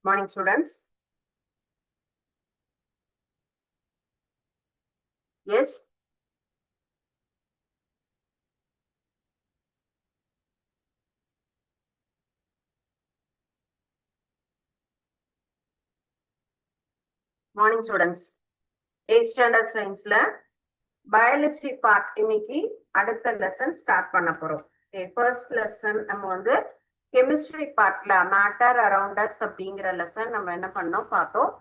Morning, students. Yes. Morning, students. 8th standard science biology part இன்னைக்கு அடுத்த lesson start பண்ண போறோம். ஃபர்ஸ்ட் லெசன் நம்ம வந்து கெமிஸ்ட்ரி பார்ட்ல மேட்டர் அரவுண்ட் அஸ் அப்படிங்கிற லெசன் நம்ம என்ன பண்ணோம் பார்த்தோம்.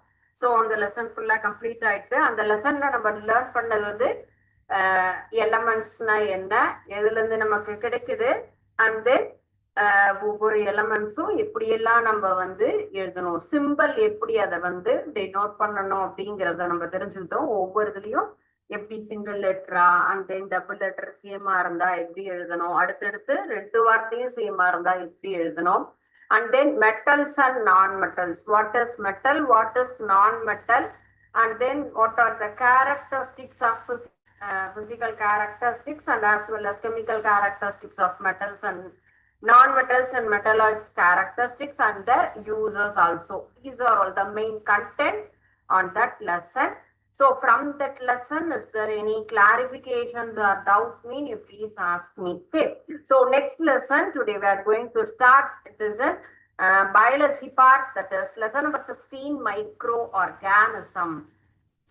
ஸோ அந்த லெசன் ஃபுல்லா கம்ப்ளீட் ஆயிட்டு அந்த லெசன்ல நம்ம லேர்ன் பண்ணது வந்து எலமெண்ட்ஸ்னா என்ன, எதுல இருந்து நமக்கு கிடைக்குது, அண்ட் தென் ஒவ்வொரு எலமெண்ட்ஸும் எப்படியெல்லாம் நம்ம வந்து எழுதணும், சிம்பிள் எப்படி அதை வந்து நோட் பண்ணணும் அப்படிங்கிறத நம்ம தெரிஞ்சுக்கிட்டோம். ஒவ்வொரு இதுலயும் எப்படி சிங்கிள் லெட்டரா அண்ட் தென் டபுள் லெட்டர் சேமா இருந்தா எப்படி எழுதணும், அடுத்தடுத்து ரெண்டு வார்த்தையும் சேமா இருந்தா எப்படி எழுதணும், அண்ட் தென் மெட்டல்ஸ் அண்ட் நான் metals, what is metal, what is நான் metal, and then what are the characteristics of physical characteristics and as well as chemical characteristics of metals and non-metals and metalloids characteristics and their uses also. These are all the main content on that lesson. So from that lesson, is there any clarifications or doubt me? You please ask me. Okay. So next lesson today we are going to start. It is a biology part, that is lesson number 16, microorganism.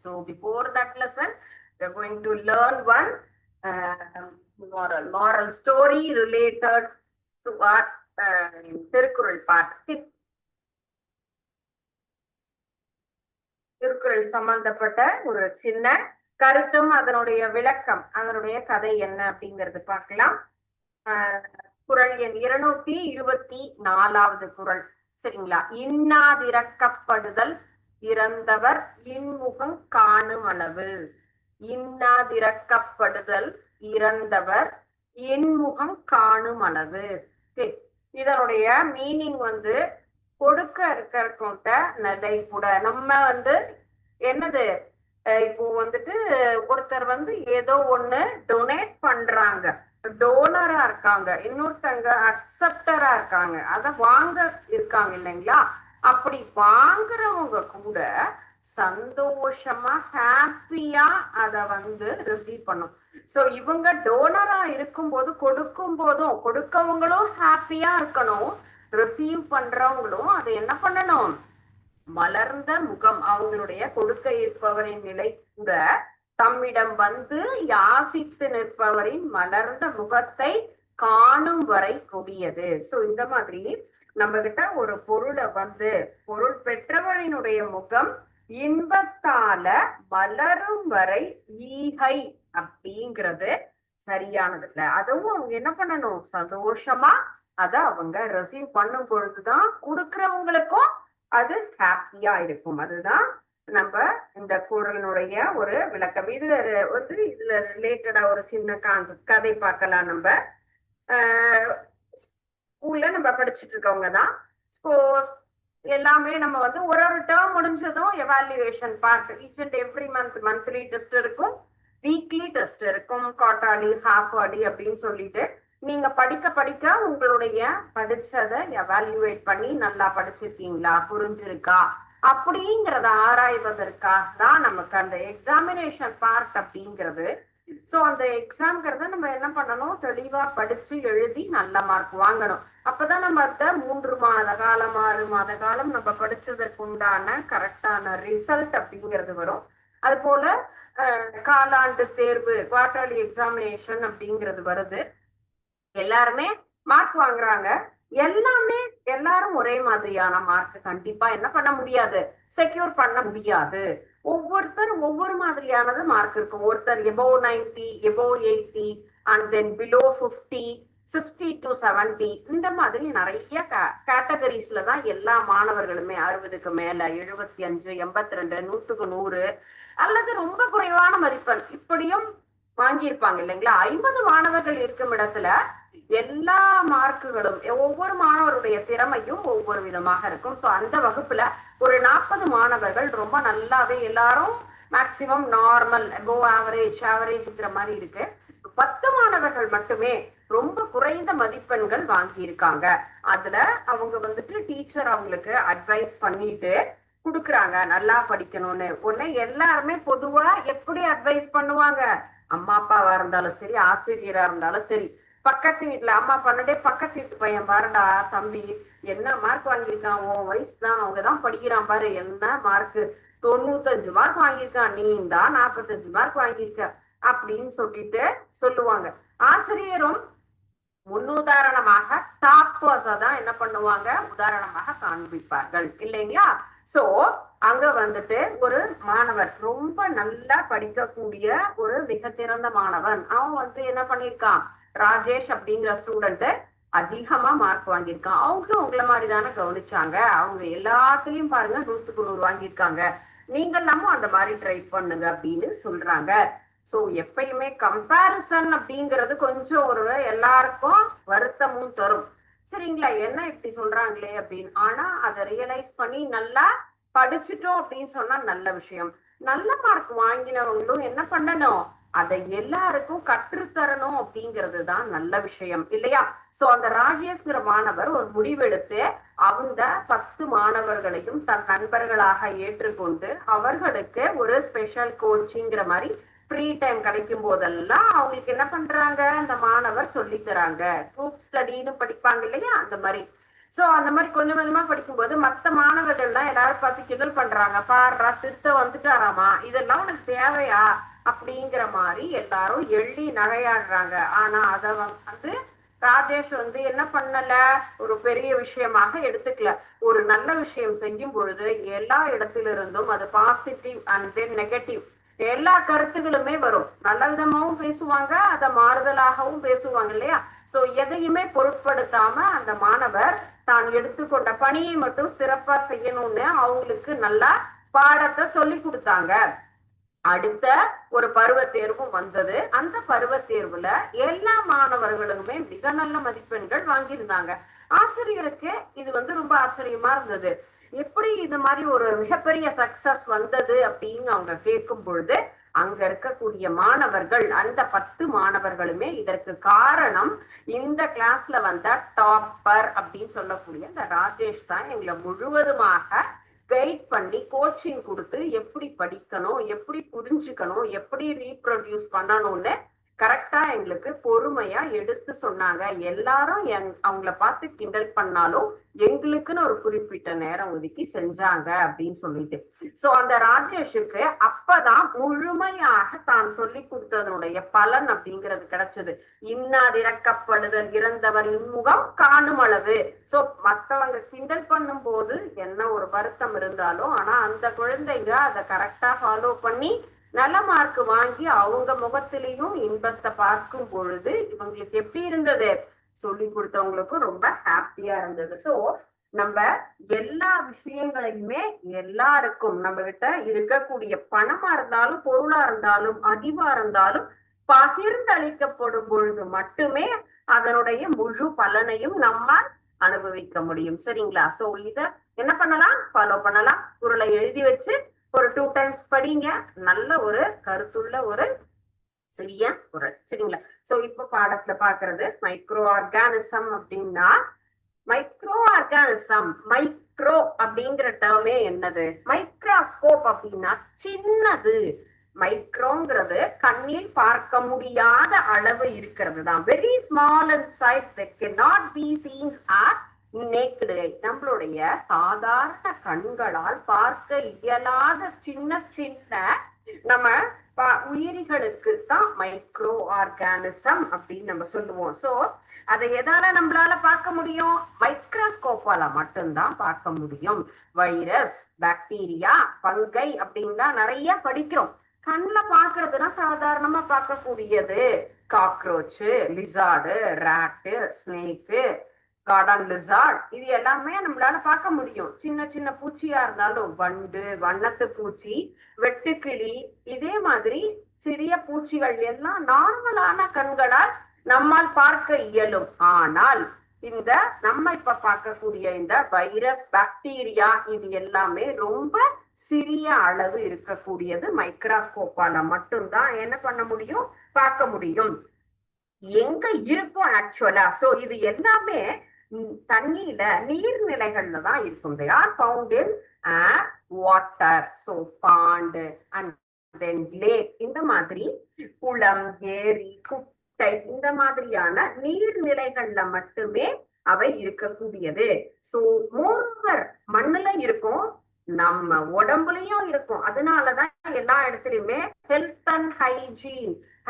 So before that lesson, we are going to learn one moral story related to our Tirukkural part. Thirukkural சம்பந்தப்பட்ட ஒரு சின்ன கருத்தும் அதனுடைய விளக்கம், அதனுடைய கதை என்ன அப்படிங்கிறது பார்க்கலாம். குறள் எண் 224வது குறள். சரிங்களா? இன்னாதிரக்கப்படுதல் இறந்தவர் இன்முகம் காணும் அளவு. இன்னாதிரக்கப்படுதல் இறந்தவர் இன்முகம் காணும் அளவு. இதனுடைய மீனிங் வந்து கொடுக்க இருக்கிற நிலை கூட. நம்ம வந்து என்னது, இப்போ வந்துட்டு ஒருத்தர் வந்து ஏதோ ஒண்ணு டொனேட் பண்றாங்க, டோனரா இருக்காங்க, இன்னொருத்தங்க அக்செப்டரா இருக்காங்க, அத வாங்க இருக்காங்க இல்லைங்களா? அப்படி வாங்குறவங்க கூட சந்தோஷமா ஹாப்பியா அத வந்து ரிசீவ் பண்ணும். சோ இவங்க டோனரா இருக்கும் போது கொடுக்கும் போதும் கொடுக்கவங்களும் ஹாப்பியா இருக்கணும், ரிசீவ் பண்றவங்களும் அதை என்ன பண்ணணும், மலர்ந்த முகம், அவங்களுடைய கொடுக்க இருப்பவரின் நிலை கூட தம்மிடம் வந்து யாசித்து நிற்பவரின் மலர்ந்த முகத்தை காணும் வரை கொடியது. சோ இந்த மாதிரி நம்ம கிட்ட ஒரு பொருளை வந்து பொருள் பெற்றவரினுடைய முகம் இன்பத்தால மலரும் வரை ஈகை அப்படிங்கிறது சரியானது இல்ல. அதுவும் அவங்க என்ன பண்ணணும், சந்தோஷமா அத அவங்க ரிசீவ் பண்ணும் பொழுதுதான் கொடுக்கிறவங்களுக்கும் அது ஹாப்பியா இருக்கும். அதுதான் நம்ம இந்த குறளினுடைய ஒரு விளக்கம். இதுல வந்து இதுல ரிலேட்டடா ஒரு சின்ன கான்செப்ட் கதை பார்க்கலாம். நம்ம ஸ்கூல்ல நம்ம படிச்சுட்டு இருக்கவங்க தான். எல்லாமே நம்ம வந்து ஒரு ஒரு டேர்ம் முடிஞ்சதும் evaluation part, each and every month monthly test இருக்கும், வீக்லி டெஸ்ட் இருக்கும், குவார்டர்லி, ஹாஃப் இயர்லி அப்படின்னு சொல்லிட்டு நீங்க படிக்க படிக்க உங்களுடைய படிச்சதை எவாலுவேட் பண்ணி நல்லா படிச்சிருக்கீங்களா, புரிஞ்சிருக்கா அப்படிங்கிறத ஆராய்வதற்காக தான் நமக்கு அந்த எக்ஸாமினேஷன் பார்ட் அப்படிங்கிறது. சோ அந்த எக்ஸாம்ங்கிறத நம்ம என்ன பண்ணணும், தெளிவா படிச்சு எழுதி நல்ல மார்க் வாங்கணும். அப்பதான் நம்ம அந்த 3 மாத காலம் 6 மாத காலம் நம்ம படிச்சதற்கு உண்டான கரெக்டான ரிசல்ட் அப்படிங்கிறது வரும். அது போல காலாண்டு தேர்வு, குவார்டர்லி எக்ஸாமினேஷன் அப்படிங்கிறது வருது. எல்லாருமே மார்க் வாங்குறாங்க. எல்லாரும் ஒரே மாதிரியான மார்க் கண்டிப்பா என்ன பண்ண முடியாது, செக்யூர் பண்ண முடியாது. ஒவ்வொருத்தர் ஒவ்வொரு மாதிரியானது மார்க் இருக்கும். ஒருத்தர் above 90, above 80 and then below 50, 60 to 70 இந்த மாதிரி நிறைய கேட்டகரிஸ்ல தான் எல்லா மாணவர்களுமே 60க்கு மேல, 75, 82, 100க்கு 100 அல்லது ரொம்ப குறைவான மதிப்பெண் இப்படியும் வாங்கியிருப்பாங்க இல்லைங்களா? 50 மாணவர்கள் இருக்கும் இடத்துல எல்லா மார்க்குகளும் ஒவ்வொரு மாணவருடைய திறமையும் ஒவ்வொரு விதமாக இருக்கும். சோ அந்த வகுப்புல ஒரு 40 மாணவர்கள் ரொம்ப நல்லாவே எல்லாரும் மேக்சிமம் நார்மல், அபோவ் ஆவரேஜ், ஆவரேஜ்ங்கிற மாதிரி இருக்கு. 10 மாணவர்கள் மட்டுமே ரொம்ப குறைந்த மதிப்பெண்கள் வாங்கியிருக்காங்க. அதுல அவங்க வந்துட்டு டீச்சர் அவங்களுக்கு அட்வைஸ் பண்ணிட்டு குடுக்குறாங்க நல்லா படிக்கணும்னு. உடனே எல்லாருமே பொதுவா எப்படி அட்வைஸ் பண்ணுவாங்க? அம்மா அப்பாவா இருந்தாலும் சரி, ஆசிரியரா இருந்தாலும் சரி, பக்கத்து வீட்டுல அம்மா பண்ணடே பக்கத்து வீட்டு பையன் பாருடா தம்பி என்ன மார்க் வாங்கியிருக்கான், உன் வயசு தான், அவங்கதான் படிக்கிறான் பாரு, என்ன மார்க் 95 மார்க் வாங்கியிருக்கான், நீ தான் 45 மார்க் வாங்கியிருக்க அப்படின்னு சொல்லிட்டு சொல்லுவாங்க. ஆசிரியரும் முன்னுதாரணமாக டாப்பர்ஸ தான் என்ன பண்ணுவாங்க, உதாரணமாக காண்பிப்பார்கள் இல்லைங்களா? சோ அங்க வந்துட்டு ஒரு மாணவர் ரொம்ப நல்லா படிக்கக்கூடிய ஒரு மிகச்சிறந்த மாணவன், அவன் வந்து என்ன பண்ணிருக்கான், ராஜேஷ் அப்படிங்கிற ஸ்டூடெண்ட் அதிகமா மார்க் வாங்கியிருக்கான். அவங்களும் உங்களை மாதிரி தானே கவனிச்சாங்க, அவங்க எல்லாத்துலயும் பாருங்க 100க்கு 100 வாங்கியிருக்காங்க, நீங்க எல்லாமும் அந்த மாதிரி ட்ரை பண்ணுங்க அப்படின்னு சொல்றாங்க. சோ எப்பயுமே கம்பேரிசன் அப்படிங்கிறது கொஞ்சம் ஒரு எல்லாருக்கும் வருத்தமும் தரும். சரிங்களா, என்ன இப்படி சொல்றாங்களே அப்படின்னு. ஆனா அதை ரியலைஸ் பண்ணி நல்லா படிச்சுட்டோம் அப்படின்னு சொன்னா நல்ல விஷயம். நல்ல மார்க் வாங்கினவங்களும் என்ன பண்ணணும், அதை எல்லாருக்கும் கற்றுத்தரணும் அப்படிங்கிறது தான் நல்ல விஷயம் இல்லையா? சோ அந்த ராஜேஷ்ங்கிற மாணவர் ஒரு முடிவெடுத்து அந்த 10 மாணவர்களையும் தன் நண்பர்களாக ஏற்றுக்கொண்டு அவர்களுக்கு ஒரு ஸ்பெஷல் கோச்சிங்கிற மாதிரி ஃப்ரீ டைம் கிடைக்கும் போதெல்லாம் அவங்களுக்கு என்ன பண்றாங்க, அந்த மாணவர் சொல்லி தராங்க. குரூப் ஸ்டடின்னு படிப்பாங்க இல்லையா, அந்த மாதிரி. சோ அந்த மாதிரி கொஞ்சம் கொஞ்சமா படிக்கும்போது மத்த மாணவர்கள் எல்லாம் எல்லாரும் பார்த்து கிண்டல் பண்றாங்க, பாடுறா திருத்த வந்துட்டாராமா, இதெல்லாம் உனக்கு தேவையா அப்படிங்கிற மாதிரி எல்லாரும் எள்ளி நகையாடுறாங்க. ஆனா அத வந்து ராஜேஷ் வந்து என்ன பண்ணல, ஒரு பெரிய விஷயமாக எடுத்துக்கல. ஒரு நல்ல விஷயம் செய்யும் பொழுது எல்லா இடத்திலிருந்தும் அது பாசிட்டிவ் அண்ட் தென் நெகட்டிவ் எல்லா கருத்துகளுமே வரும். நல்ல விதமாவும் பேசுவாங்க, அதை மாறுதலாகவும் பேசுவாங்க இல்லையா? சோ எதையுமே பொருட்படுத்தாம அந்த மாணவர் தான் எடுத்துக்கொண்ட பணியை மட்டும் சிறப்பா செய்யணும்னு அவங்களுக்கு நல்லா பாடத்தை சொல்லி கொடுத்தாங்க. அடுத்த ஒரு பருவ தேர்வும் வந்தது. அந்த பருவ தேர்வுல எல்லா மாணவர்களுமே மிக நல்ல மதிப்பெண்கள் வாங்கியிருந்தாங்க. ஆசிரியருக்கு இது வந்து ரொம்ப ஆச்சரியமா இருந்தது, எப்படி இது மாதிரி ஒரு மிகப்பெரிய சக்சஸ் வந்தது அப்படின்னு அவங்க கேட்கும் பொழுது அங்க இருக்கக்கூடிய மாணவர்கள், அந்த 10 மாணவர்களுமே இதற்கு காரணம் இந்த கிளாஸ்ல வந்த டாப்பர் அப்படின்னு சொல்லக்கூடிய இந்த ராஜேஷ் தான் எங்களை முழுவதுமாக கைட் பண்ணி கோச்சிங் கொடுத்து எப்படி படிக்கணும், எப்படி புரிஞ்சுக்கணும், எப்படி ரீப்ரொடியூஸ் பண்ணணும்னு கரெக்டா எங்களுக்கு பொறுமையா எடுத்து சொன்னாங்க. எல்லாரும் அவங்கள பார்த்து கிண்டல் பண்ணாலும் எங்களுக்குன்னு ஒரு குறிப்பிட்ட நேரம் ஒதுக்கி செஞ்சாங்க அப்படின்னு சொல்லிட்டு. சோ அந்த ராஜேஷுக்கு அப்பதான் முழுமையாக தான் சொல்லி கொடுத்ததனுடைய பலன் அப்படிங்கிறது கிடைச்சது. இன்னாதிறக்கப்படுதல் இறந்தவர் இன்முகம் காணும் அளவு. சோ மத்தவங்க கிண்டல் பண்ணும் போது என்ன ஒரு வருத்தம் இருந்தாலும், ஆனா அந்த குழந்தைங்க அதை கரெக்டா ஃபாலோ பண்ணி நல்ல மார்க் வாங்கி அவங்க முகத்திலையும் இன்பத்தை பார்க்கும் பொழுது இவங்களுக்கு எப்படி இருந்தது, சொல்லி கொடுத்தவங்களுக்கும் ரொம்ப ஹாப்பியா இருந்தது. சோ நம்ம எல்லா விஷயங்களையுமே எல்லாருக்கும் நம்ம கிட்ட இருக்கக்கூடிய பணமா இருந்தாலும் பொருளா இருந்தாலும் அறிவா இருந்தாலும் பகிர்ந்தளிக்கப்படும் பொழுது மட்டுமே அதனுடைய முழு பலனையும் நம்ம அனுபவிக்க முடியும். சரிங்களா? சோ இத என்ன பண்ணலாம், ஃபாலோ பண்ணலாம். குறளை எழுதி வச்சு ஒரு 2 டைம்ஸ் படிங்க, நல்ல ஒரு கருத்துள்ள ஒரு சிறிய குறள். சரிங்களா? சோ இப்ப பாடத்துல பாக்குறது மைக்ரோ ஆர்கானிசம் அப்படின்னா, மைக்ரோ ஆர்கானிசம், மைக்ரோ அப்படிங்கிற டேர்மே என்னது, மைக்ரோஸ்கோப் அப்படின்னா சின்னது. மைக்ரோங்கிறது கண்ணில் பார்க்க முடியாத அளவு இருக்கிறது தான். Very small and size that cannot be seen at naked eye. நம்மளுடைய சாதாரண கண்களால் பார்க்க இயலாத சின்ன சின்ன நம்ம உயிரிகளுக்கு தான் மைக்ரோ ஆர்கானிசம் அப்படின்னு நம்ம சொல்லுவோம். சோ அதை எதால நம்மளால பார்க்க முடியும், மைக்ரோஸ்கோப்பால மட்டும்தான் பார்க்க முடியும். வைரஸ், பாக்டீரியா, பங்கை அப்படின்னா நிறைய படிக்கிறோம். கண்ணுல பாக்குறதுன்னா சாதாரணமா பார்க்கக்கூடியது cockroach, lizard, rot, snake, garden lizard, இது எல்லாமே நம்மளால பார்க்க முடியும். சின்ன சின்ன பூச்சியா இருந்தாலும் வண்டு, வண்ணத்து பூச்சி, வெட்டுக்கிளி, இதே மாதிரி சிறிய பூச்சிகள் எல்லாம் நார்மலான கண்களால் நம்மால் பார்க்க இயலும். ஆனால் இந்த நம்ம இப்ப பார்க்கக்கூடிய இந்த வைரஸ், பாக்டீரியா, இது எல்லாமே ரொம்ப சிறிய அளவு இருக்கக்கூடியது. மைக்ரோஸ்கோப்பால மட்டும்தான் என்ன பண்ண முடியும், பார்க்க முடியும். எங்க இருக்கும் ஆக்சுவலா. சோ இது எல்லாமே தண்ணியில நீர்நிலைகள்ல தான் இருக்கும். They are found in air, water. So pond and then lake, இந்த மாதிரி குளம், ஏரி, குட்டை, இந்த மாதிரியான நீர்நிலைகள்ல மட்டுமே அவை இருக்கக்கூடியது. சோ மோரோவர் மண்ணுல இருக்கும், நம்ம உடம்புலயும் இருக்கும். அதனாலதான் எல்லா இடத்துலயுமே ஹெல்த் அண்ட்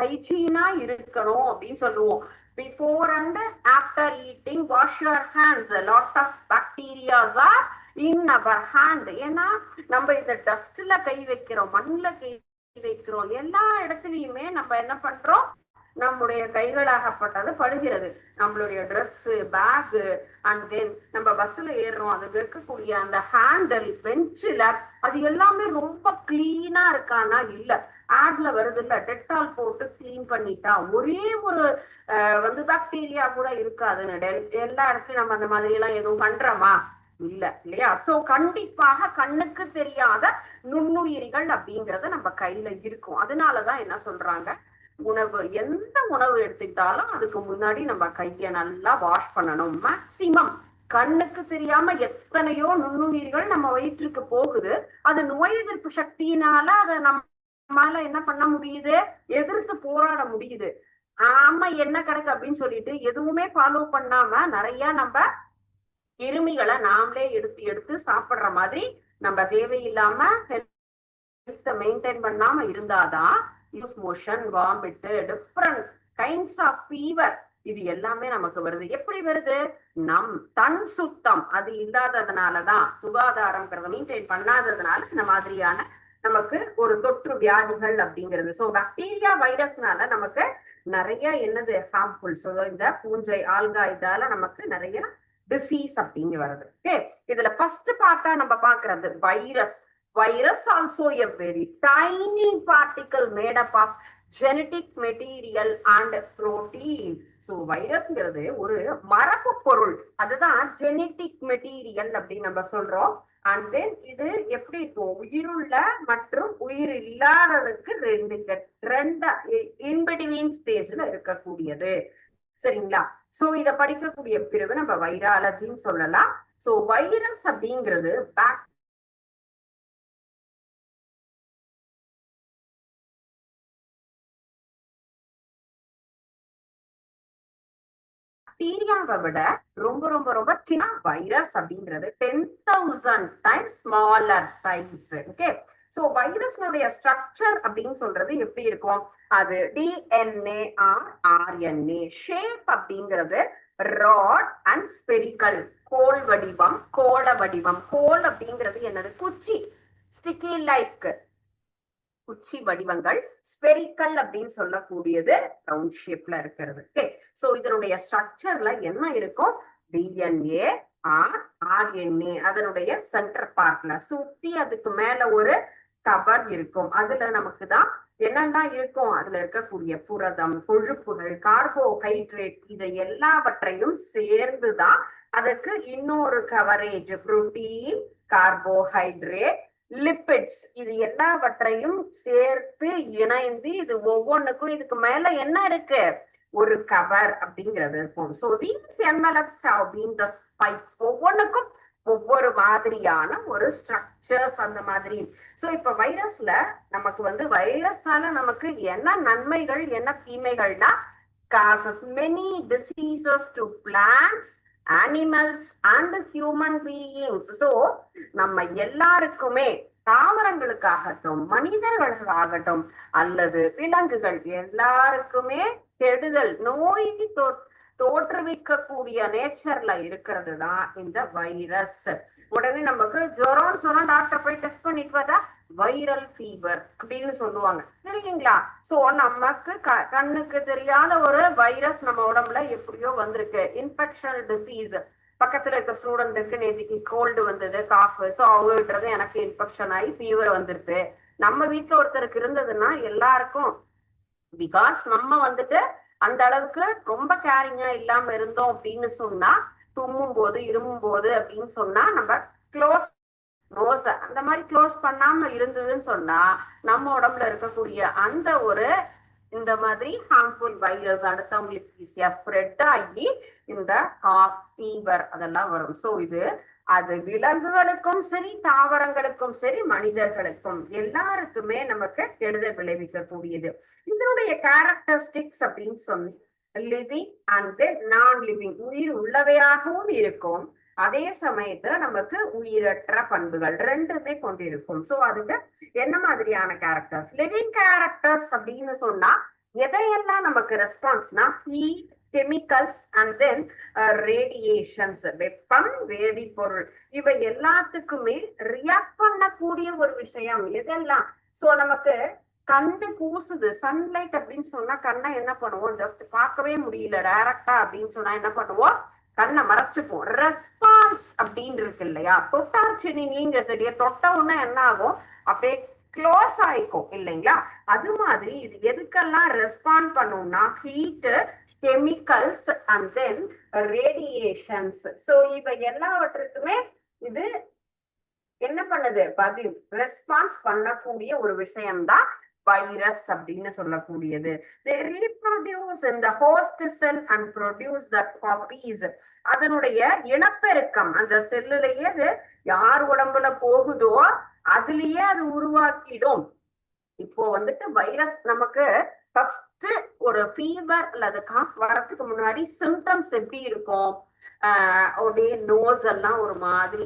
ஹைஜீனா இருக்கணும் அப்படின்னு சொல்லுவோம். Before and after eating wash your hands. Lot of bacterias are in our hand. ஏன்னா நம்ம இந்த டஸ்ட்ல கை வைக்கிறோம், மண்ணுல கை வைக்கிறோம், எல்லா இடத்துலயுமே நம்ம என்ன பண்றோம், நம்முடைய கைகளாகப்பட்டது படுகிறது. நம்மளுடைய ட்ரெஸ், பேக், அண்ட் தென் நம்ம பஸ்ல ஏறுறோம், அதுக்கு இருக்கக்கூடிய அந்த ஹேண்டில், பெஞ்சில, அது எல்லாமே ரொம்ப கிளீனா இருக்கானா இல்ல. ஆட்ல வருது இல்ல, டெட்டால் போட்டு கிளீன் பண்ணிட்டா ஒரே ஒரு பாக்டீரியா கூட இருக்காதுன்னு. எல்லா இடத்துலயும் நம்ம அந்த மாதிரி எல்லாம் எதுவும் பண்றோமா? இல்ல இல்லையா? சோ கண்டிப்பாக கண்ணுக்கு தெரியாத நுண்ணுயிரிகள் அப்படிங்கறது நம்ம கையில இருக்கும். அதனாலதான் என்ன சொல்றாங்க, உணவு, எந்த உணவு எடுத்துக்கிட்டாலும் அதுக்கு முன்னாடி நம்ம கைய நல்லா வாஷ் பண்ணணும். மேக்சிமம் கண்ணுக்கு தெரியாம எத்தனையோ நுண்ணுயிர்கள் நம்ம வயிற்றுக்கு போகுது. அது நோய் எதிர்ப்பு சக்தியினால அதை நம்மால என்ன பண்ண முடியுது, எதிர்த்து போராட முடியுது. ஆமா என்ன கணக்கு அப்படின்னு சொல்லிட்டு எதுவுமே ஃபாலோ பண்ணாம நிறைய நம்ம கிருமிகளை நாமளே எடுத்து எடுத்து சாப்பிடுற மாதிரி நம்ம தேவையில்லாம ஹெல்த் மெயின்டைன் பண்ணாம இருந்தாதான் loose motion, vomit, different kinds of fever, இது எல்லாமே நமக்கு வருது. எப்படி வருது? நம் தன் சுத்தம் அது இல்லாததுனாலதான், சுகாதாரம்ங்கிறத மெயின்டைன் பண்ணாததுனால இந்த மாதிரியான நமக்கு ஒரு தொற்று வியாதிகள் அப்படிங்கிறது. சோ பாக்டீரியா, வைரஸ்னால நமக்கு நிறைய என்னது ஹார்ம்ஃபுல். ஸோ இந்த பூஞ்சை, ஆல்கா, இதால நமக்கு நிறைய டிசீஸ் அப்படிங்க வருது. ஓகே, இதுல ஃபர்ஸ்ட் பார்ட்டா நம்ம பாக்குறது virus. Virus also a very tiny particle made up of genetic material and protein. So வைரஸ்ங்கிறது ஒரு மரபு பொருள், அதுதான் ஜெனட்டிக் மெட்டீரியல் அப்படின்னு நம்ம சொல்றோம். அண்ட் தென் இது எப்படி இருக்கும், உயிருள்ள மற்றும் உயிர் இல்லாததுக்கு ரெண்டு இன்பிட்வீன் ஸ்பேஸ்ல இருக்கக்கூடியது. சரிங்களா? சோ இத படிக்கக்கூடிய பிரிவு நம்ம வைராலஜின்னு சொல்லலாம். சோ வைரஸ் அப்படிங்கிறது பாக்டீரியாவை விட ரொம்ப ரொம்ப ரொம்ப சின்ன. வைரஸ் அப்படிங்கிறது 10,000 times smaller size. Okay, so வைரஸ்னுடைய ஸ்ட்ரக்சர் அப்படின்னு சொல்றது எப்படி இருக்கும், அது டிஎன்ஏ ஆர் ஆர்என்ஏ. ஷேப் அப்படிங்கிறது ராட் அண்ட் ஸ்பெரிக்கல், கோல் வடிவம், கோள வடிவம். கோல் அப்படிங்கிறது என்னது, குச்சி, ஸ்டிக்கி லைக் குச்சி வடிவங்கள். ஸ்பெரிக்கல் அப்படின்னு சொல்லக்கூடியது ரவுண்ட் ஷேப்ல இருக்கிறது. ஓகே, சோ இதனுடைய ஸ்ட்ரக்சர்ல என்ன இருக்கும், டிஎன்ஏ ஆர் ஆர்என்ஏ, அதனுடைய சென்டர் பார்ட்ல சுத்தி அதுக்கு மேல ஒரு கவர் இருக்கும். அதுல நமக்கு தான் என்னெல்லாம் இருக்கும், அதுல இருக்கக்கூடிய புரதம், கொழுப்புகள், கார்போஹைட்ரேட், இதை எல்லாவற்றையும் சேர்ந்துதான் அதுக்கு இன்னொரு கவரேஜ், புரோட்டீன், கார்போஹைட்ரேட், லிபிட்ஸ், இது எல்லாவற்றையும் சேர்த்து இணைந்து இது ஒவ்வொன்றுக்கும் இதுக்கு மேல என்ன இருக்கு, ஒரு கவர் அப்படிங்கிறது இருக்கும். So these envelopes have been the spikes. ஒவ்வொன்றுக்கும் ஒவ்வொரு மாதிரியான ஒரு ஸ்ட்ரக்சர்ஸ் அந்த மாதிரி. சோ இப்ப வைரஸ்ல நமக்கு வைரஸால நமக்கு என்ன நன்மைகள் என்ன தீமைகள்னா, causes many diseases to plants, animals and human beings. So நம்ம எல்லாருக்குமே, தாவரங்களுக்காகட்டும், மனிதர்களுக்காகட்டும், அல்லது விலங்குகள் எல்லாருக்குமே கெடுதல், நோய் தோற்றுவிக்கக்கூடிய நேச்சர்ல இருக்கிறது தான் இந்த வைரஸ். உடனே நமக்கு ஜுரம் சொன்னா டாக்டர் போய் டெஸ்ட் பண்ணிட்டு பார்த்தா வைரல் ஃபீவர் அப்படின்னு சொல்லுவாங்க, இல்லைங்களா? சோ நமக்கு கண்ணுக்கு தெரியாத ஒரு வைரஸ் நம்ம உடம்புல எப்படியோ வந்திருக்கு. இன்ஃபெக்ஷன் டிசீஸ், பக்கத்துல இருக்க ஸ்டூடெண்ட்டுக்கு நேற்றுக்கு கோல்டு வந்தது, காஃப், சோ அவங்க விட்டுறது எனக்கு இன்ஃபெக்ஷன் ஆகி ஃபீவர் வந்துருது. நம்ம வீட்டுல ஒருத்தருக்கு இருந்ததுன்னா எல்லாருக்கும், பிகாஸ் நம்ம அந்த அளவுக்கு ரொம்ப கேரிங்கா இல்லாம இருந்தோம் அப்படின்னு சொன்னா, தும்மும் போது, இருமும் போது அப்படின்னு சொன்னா, நம்ம க்ளோஸ் நோஸ் அந்த மாதிரி க்ளோஸ் பண்ணாம இருந்ததுன்னு சொன்னா, நம்ம உடம்புல இருக்கக்கூடிய அந்த ஒரு இந்த மாதிரி ஹார்ம்ஃபுல் வைரஸ் அடுத்தவங்களுக்கு ஈஸியா ஸ்ப்ரெட் ஆகி இந்த காஃப் ஃபீவர் அதெல்லாம் வரும். சோ இது அது விலங்குகளுக்கும் சரி தாவரங்களுக்கும் சரி மனிதர்களுக்கும் எல்லாருக்குமே நமக்கு கெடுதல் விளைவிக்க கூடியது. இதனுடைய கேரக்டரிஸ்டிக்ஸ் அப்படின்னு சொல்லி லிவிங் அண்ட் நான் லிவிங் உயிர் உள்ளவையாகவும் இருக்கும், அதே சமயத்துல நமக்கு உயிரற்ற பண்புகள் ரெண்டுமே கொண்டிருக்கும். சோ அதுக்கு என்ன மாதிரியான கேரக்டர்ஸ்? லிவிங் கேரக்டர்ஸ் அப்படின்னு சொன்னா எதையெல்லாம் நமக்கு ரெஸ்பான்ஸ்னா heat, chemicals and then radiations, வெப்பம், வேதிப்பொருள், இவை எல்லாத்துக்குமே ரியாக்ட் பண்ணக்கூடிய ஒரு விஷயம் எதெல்லாம். சோ நமக்கு கண்ணு கூசுது, சன்லைட் அப்படின்னு சொன்னா கண்ணை என்ன பண்ணுவோம், ஜஸ்ட் பார்க்கவே முடியல டைரக்டா அப்படின்னு சொன்னா என்ன பண்ணுவோம், கண்ணை மறைச்சுப்போம். ரெஸ்பான்ஸ் அப்படின்னு இருக்கு இல்லையா, தொட்டாச்சினி நீங்க செடியை தொட்ட உடனே என்ன ஆகும், அப்படியே க்ளோஸ் ஆயிக்கும் இல்லைங்களா. அது மாதிரி இது எதுக்கெல்லாம் ரெஸ்பாண்ட் பண்ணும்னா heat, chemicals and then radiations. So இவை எல்லாவற்றுக்குமே இது என்ன பண்ணுது, பதில் ரெஸ்பான்ஸ் பண்ணக்கூடிய ஒரு விஷயம்தான் வைரஸ் அப்படின்னு சொல்லக்கூடியது. They reproduce in the host cell and produce the copies. அதனுடைய இனப்பெருக்கம் அந்த செல்லுலயே அது யார் உடம்புல போகுதோ அதுலயே அது உருவாக்கிடும். இப்போ வந்துட்டு வைரஸ் நமக்கு ஃபர்ஸ்ட் ஒரு ஃபீவர் அல்லது காஃப் வரதுக்கு முன்னாடி சிம்டம்ஸ் எப்படி இருக்கும், அப்படியே நோஸ் எல்லாம் ஒரு மாதிரி,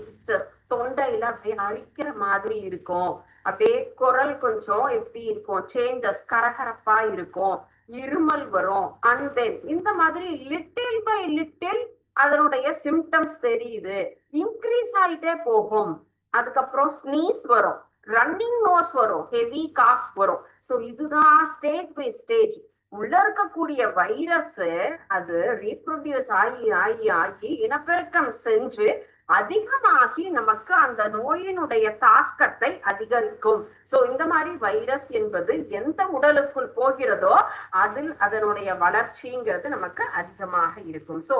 தொண்டையில அப்படியே அழிக்கிற மாதிரி இருக்கும், அப்படியே குரல் கொஞ்சம் எப்படி இருக்கும், சேஞ்சஸ் கரகரப்பா இருக்கும், இருமல் வரும், அண்ட் தென் இந்த மாதிரி லிட்டில் பை லிட்டில் அதனுடைய சிம்டம்ஸ் தெரியுது, இன்க்ரீஸ் ஆயிட்டே போகும். அதுக்கப்புறம் ஸ்னீஸ் வரும், ரன்னிங் நோஸ் வரும், ஹெவி காஃப் வரும். சோ இதுதான் ஸ்டேஜ் பை ஸ்டேஜ். உள்ள இருக்கக்கூடிய வைரஸ் அது ரீப்ரொடியூஸ் ஆகி ஆகி ஆகி இனப்பெருக்கம் செஞ்சு அதிகமாகி நமக்கு அந்த நோயினுடைய தாக்கத்தை அதிகரிக்கும். சோ இந்த மாதிரி வைரஸ் என்பது எந்த உடலுக்குள் போகிறதோ அதில் அதனுடைய வளர்ச்சிங்கிறது நமக்கு அதிகமாக இருக்கும். So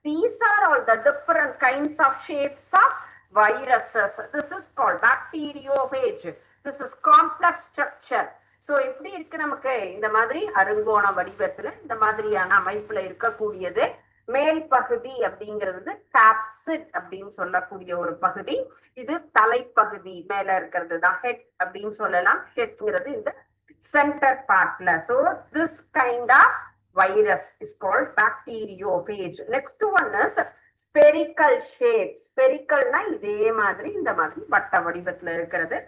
these are all the different kinds of shapes of viruses. This is called bacteriophage. This is complex structure. So எப்படி இருக்கு, நமக்கு இந்த மாதிரி அருங்கோண வடிவத்துல இந்த மாதிரியான அமைப்புல இருக்கக்கூடியது. மேல் பகுதி அப்படிங்கிறது காப்சிட் அப்படின்னு சொல்லக்கூடிய ஒரு பகுதி, இது தலைப்பகுதி மேல இருக்கிறது தான் ஹெட் அப்படின்னு சொல்லலாம். ஹெட்ங்கிறது இந்த சென்டர் பார்ட்ல. So this kind of virus is called bacteriophage. Next one is spherical shape. Spherical na இதே மாதிரி இந்த மாதிரி வட்ட வடிவத்துல இருக்கிறது.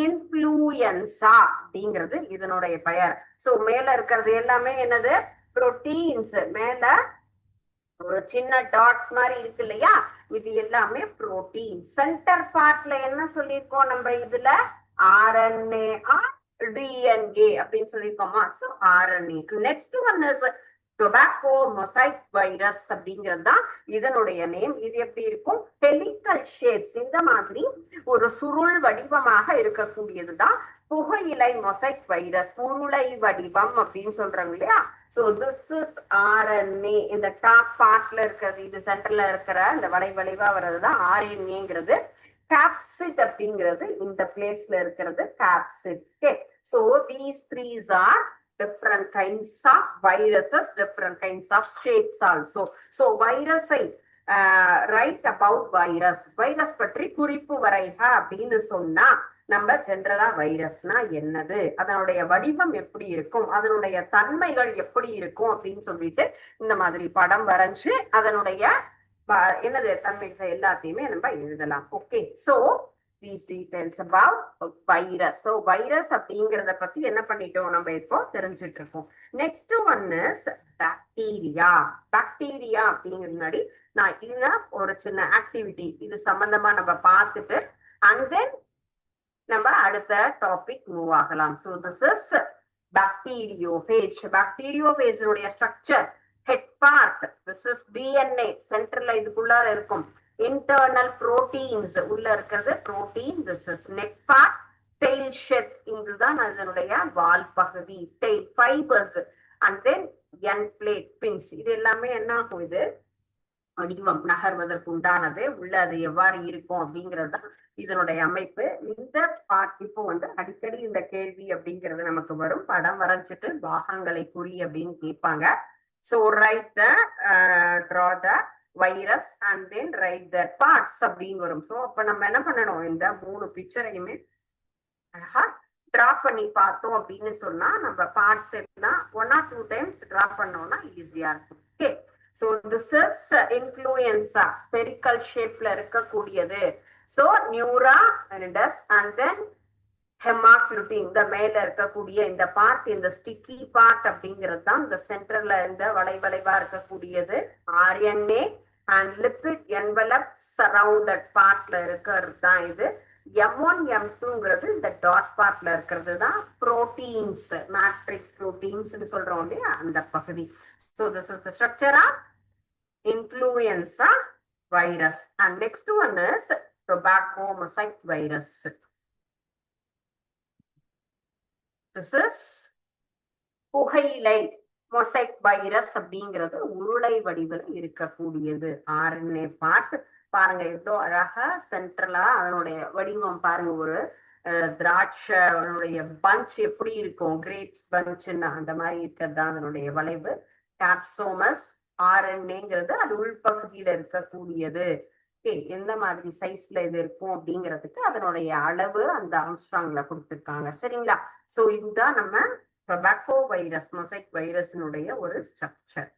இன்ஃப்ளூயன்சா அப்படிங்கிறது இதனுடைய பெயர். சோ மேல இருக்கிறது எல்லாமே என்னது, புரோட்டீன்ஸ். மேல ஒரு சின்ன டாட் மாதிரி இருக்கு இல்லையா, இது எல்லாமே புரோட்டீன். சென்டர் பார்ட்ல என்ன சொல்லியிருக்கோம் நம்ம இதுல, ஆர்என்ஏ ஆர் டிஎன்ஏ அப்படின்னு சொல்லியிருக்கோமா. So RNA. Next one is tobacco mosaic virus அப்படிங்கிறது தான் இதனுடைய நேம். இது எப்படி இருக்கும், ஹெலிக்கல் ஷேப்ஸ், இந்த மாதிரி ஒரு சுருள் வடிவமாக இருக்கக்கூடியதுதான் புகையிலை மொசைக் வைரஸ். உருளை வடிவம் அப்படின்னு சொல்றாங்க இல்லையா. So this is RNA. இந்த டாப் பார்ட்ல இருக்கிறது, இது சென்டர்ல இருக்கிற இந்த வளைவா வர்றதுதான் ஆர்என்ஏங்கிறது. காப்சிட் அப்படிங்கிறது இந்த பிளேஸ்ல இருக்கிறது காப்சிட். So these three are different kinds of viruses, different kinds of shapes also. So virus write about virus. Virus பற்றி குறிப்பு வரைக அப்படின்னு சொன்னா நம்ம ஜெனரலா வைரஸ்னா என்னது, அதனுடைய வடிவம் எப்படி இருக்கும், அதனுடைய தன்மைகள் எப்படி இருக்கும் அப்படின்னு சொல்லிட்டு இந்த மாதிரி படம் வரைஞ்சு அதனுடைய என்னது தன்மைகள் எல்லாத்தையுமே நம்ம எழுதலாம். Okay. So these details about virus. So virus அப்படிங்கறத பத்தி என்ன பண்ணிட்டோம் நம்ம இப்போ தெரிஞ்சிட்டு இருக்கோம். Next one is bacteria. Bacteria அப்படிங்கிறது முன்னாடி நான் இதுல ஒரு சின்ன ஆக்டிவிட்டி இது சம்பந்தமா நம்ம பார்த்துட்டு அண்ட் தென் நம்ம அடுத்த டாபிக் மூவ் ஆகலாம். So this is bacteriophage. Bacteriophage உடைய structure, head part, this is DNA, சென்டர்ல இதுக்குள்ளார இருக்கும். internal proteins உள்ள இருக்கிறது protein, this is neck part, tail shed, இதுதான் அதனுடைய வால் பகுதி, tail fibers, and then end plate pins. இது எல்லாமே என்ன ஆகும், இது வடிவம் நகர்வதற்கு உண்டானது, உள்ள அது எவ்வாறு இருக்கும் அப்படிங்கிறது தான் இதனுடைய அமைப்பு. இந்த பார்ட் இப்போ வந்து அடிக்கடி இந்த கேள்வி அப்படிங்கிறது நமக்கு வரும். படம் வரைஞ்சிட்டு பாகங்களை குறி அப்படின்னு கேட்பாங்க. So right the draw the virus and then right the parts அப்படின்னு வரும். சோ அப்ப நம்ம என்ன பண்ணணும், இந்த 3 பிக்சரையுமே அழகா டிரா பண்ணி பார்த்தோம் அப்படின்னு சொன்னா நம்ம பார்ட்ஸ் எல்லாம் 1 or 2 டைம்ஸ் டிரா பண்ணோம்னா ஈஸியா இருக்கும். Okay, so this is influenza spherical shapeல இருக்கக்கூடியது. so neura and then ஹெமாக்ளுட்டின் இந்த மேல இருக்கக்கூடிய இந்த பார்ட், இந்த ஸ்டிக்கி பார்ட் அப்படிங்கிறது தான் இந்த சென்டர்ல இந்த வளைவளைவா இருக்கக்கூடியது RNA and lipid envelope surrounded பார்ட்ல இருக்கிறது தான் இது. M1 M2ங்கிறது இந்த டாட் பார்ட்ல இருக்கிறது தான் புரோட்டீன்ஸ், மேட்ரிக் புரோட்டீன்ஸ் சொல்றோம் இல்லையா அந்த பகுதி. So this is the structure of influenza virus. And next one is tobacco mosaic virus. This is புகையிலை மொசைக் வைரஸ் அப்படிங்கிறது உருளை வடிவில் இருக்கக்கூடியது ஆர்என்ஏ பார்ட். பாருங்க எவ்வளோ அழகா சென்ட்ரலா அதனுடைய வடிவம் பாருங்க, ஒரு திராட்சைய பஞ்ச் எப்படி இருக்கும், கிரேப்ஸ் பஞ்சுன்னா அந்த மாதிரி இருக்கிறது தான் அதனுடைய வளைவு. கேப்சோமஸ் ஆர்என்ஏங்கிறது அது உள்பகுதியில இருக்கக்கூடியது. எந்த மாதிரி சைஸ்ல இது இருக்கும் அப்படிங்கிறதுக்கு அதனுடைய அளவு அந்த ஆம்ஸ்ட்ராங்ல கொடுத்துருக்காங்க. சரிங்களா? சோ இதுதான் நம்ம டொபாக்கோ வைரஸ் மொசைக் வைரஸினுடைய ஒரு ஸ்ட்ரக்சர்.